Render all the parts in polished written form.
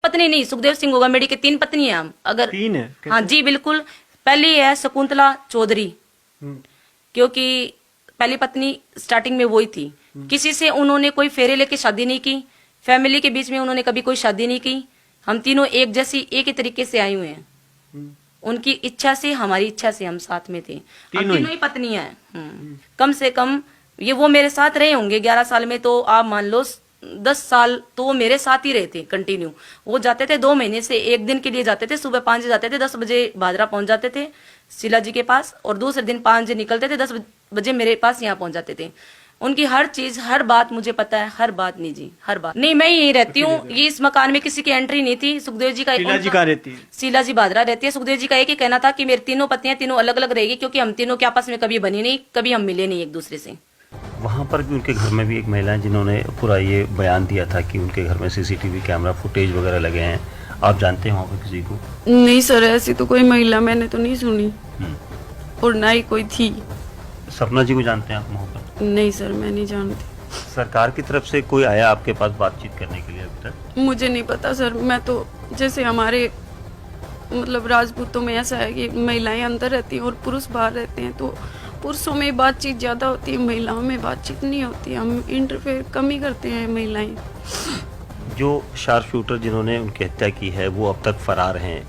पत्नी नहीं, सुखदेव सिंह गोगामेडी के 3 पत्नी है हम। अगर 3 है? हाँ जी बिल्कुल। पहली है शकुंतला चौधरी, क्योंकि पहली पत्नी स्टार्टिंग में वही थी। किसी से उन्होंने कोई फेरे लेके शादी नहीं की, फैमिली के बीच में उन्होंने कभी कोई शादी नहीं की। हम तीनों एक जैसी एक ही तरीके से आए हुए हैं। उनकी इच्छा से, हमारी इच्छा से हम साथ में थे। हम तीनों ही पत्नी हैं। कम से कम ये वो मेरे साथ रहे होंगे 11 साल में, तो आप मान लो 10 साल तो वो मेरे साथ ही रहते कंटिन्यू। वो जाते थे 2 महीने से 1 दिन के लिए जाते थे, सुबह 5 बजे जाते थे, 10 बजे भादरा पहुंच जाते थे शीला जी के पास, और दूसरे दिन 5 बजे निकलते थे, 10 बजे मेरे पास यहाँ पहुंच जाते थे। उनकी हर चीज, हर बात मुझे पता है, हर बात नहीं जी, हर बात नहीं। मैं यही रहती हूँ, ये इस मकान में किसी की एंट्री नहीं थी। सुखदेव जी का, शीला जी कहाँ रहती है? शीला जी भादरा रहती है। सुखदेव जी का एक ही कहना था कि मेरी तीनों पत्नियां तीनों अलग अलग रहेगी, क्योंकि हम तीनों के आपस में कभी बनी नहीं, कभी हम मिले नहीं एक दूसरे से। वहाँ पर भी उनके घर में भी एक महिला है जिन्होंने पूरा ये बयान दिया था कि उनके घर में सीसीटीवी कैमरा फुटेज वगैरह लगे हैं। आप जानते हैं वहाँ पर किसी को? नहीं सर, ऐसी तो कोई महिला मैंने तो नहीं सुनी, और ना ही कोई थी। सपना जी को जानते हैं आप वहाँ पर? नहीं सर, मैं नहीं जानती। सरकार की तरफ से कोई आया आपके पास बातचीत करने के लिए अभी तक? मुझे नहीं पता सर। मैं तो जैसे हमारे मतलब राजपूतों में ऐसा है कि महिलाएं अंदर रहती हैं और पुरुष बाहर रहते हैं, तो पुरुषों में बातचीत ज़्यादा होती है, महिलाओं में बातचीत नहीं होती। हम इंटरफेयर कम ही करते हैं महिलाएं। जो शार्प शूटर जिन्होंने उनकी हत्या की है वो अब तक फरार हैं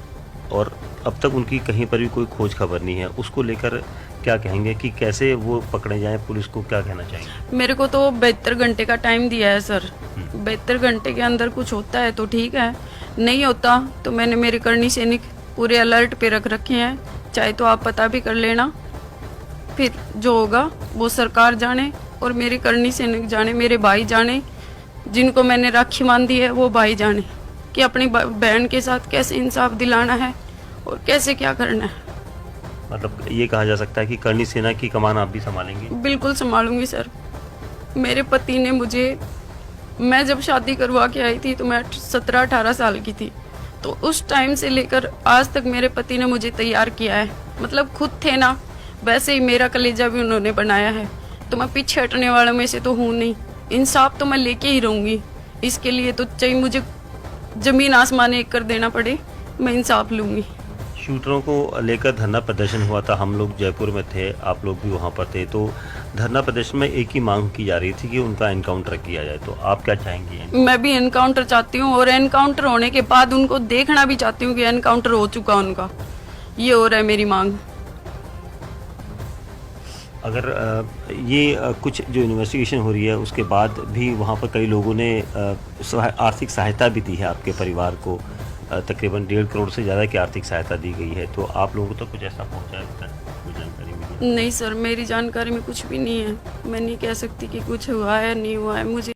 और अब तक उनकी कहीं पर भी कोई खोज खबर नहीं है। उसको लेकर क्या कहेंगे कि कैसे वो पकड़े जाएं? पुलिस को क्या कहना चाहेंगे? मेरे को तो 72 घंटे का टाइम दिया है सर। 72 घंटे के अंदर कुछ होता है तो ठीक है, नहीं होता तो मैंने मेरे करनी सैनिक पूरे अलर्ट पे रख रखे हैं। चाहे तो आप पता भी कर लेना, फिर जो होगा वो सरकार जाने और मेरे करनी सैनिक जाने, मेरे भाई जाने, जिनको मैंने राखी बांधी है वो भाई जाने कि अपनी बहन के साथ कैसे इंसाफ दिलाना है और कैसे क्या करना है। मतलब ये कहा जा सकता है कि करनी सेना की कमान आप भी संभालेंगे? बिल्कुल संभालूंगी सर। मेरे पति ने मुझे, मैं जब शादी करवा के आई थी तो मैं 17-18 साल की थी, तो उस टाइम से लेकर आज तक मेरे पति ने मुझे तैयार किया है। मतलब खुद थे ना, वैसे ही मेरा कलेजा भी उन्होंने बनाया है। तो मैं पीछे हटने वालों में से तो हूँ नहीं। इंसाफ तो मैं लेके ही रहूँगी। इसके लिए तो चाहे मुझे जमीन आसमान एक कर देना पड़े, मैं इंसाफ लूँगी। शूटरों को लेकर धरना प्रदर्शन हुआ था, हम लोग जयपुर में थे, आप लोग भी वहाँ पर थे। तो धरना प्रदर्शन में एक ही मांग की जा रही थी कि उनका एनकाउंटर किया जाए। तो आप क्या चाहेंगी? मैं भी एनकाउंटर चाहती हूँ, और एनकाउंटर होने के बाद उनको देखना भी चाहती हूँ कि एनकाउंटर हो चुका उनका। ये हो रहा है मेरी मांग। अगर ये कुछ जो इन्वेस्टिगेशन हो रही है उसके बाद भी वहाँ पर कई लोगों ने आर्थिक सहायता भी दी है आपके परिवार को, तकरीबन 1.5 करोड़ से ज़्यादा की आर्थिक सहायता दी गई है। तो आप लोगों को तो कुछ ऐसा पहुँचा है कोई जानकारी मिली? नहीं सर, मेरी जानकारी में कुछ भी नहीं है। मैं नहीं कह सकती कि कुछ हुआ है नहीं हुआ है। मुझे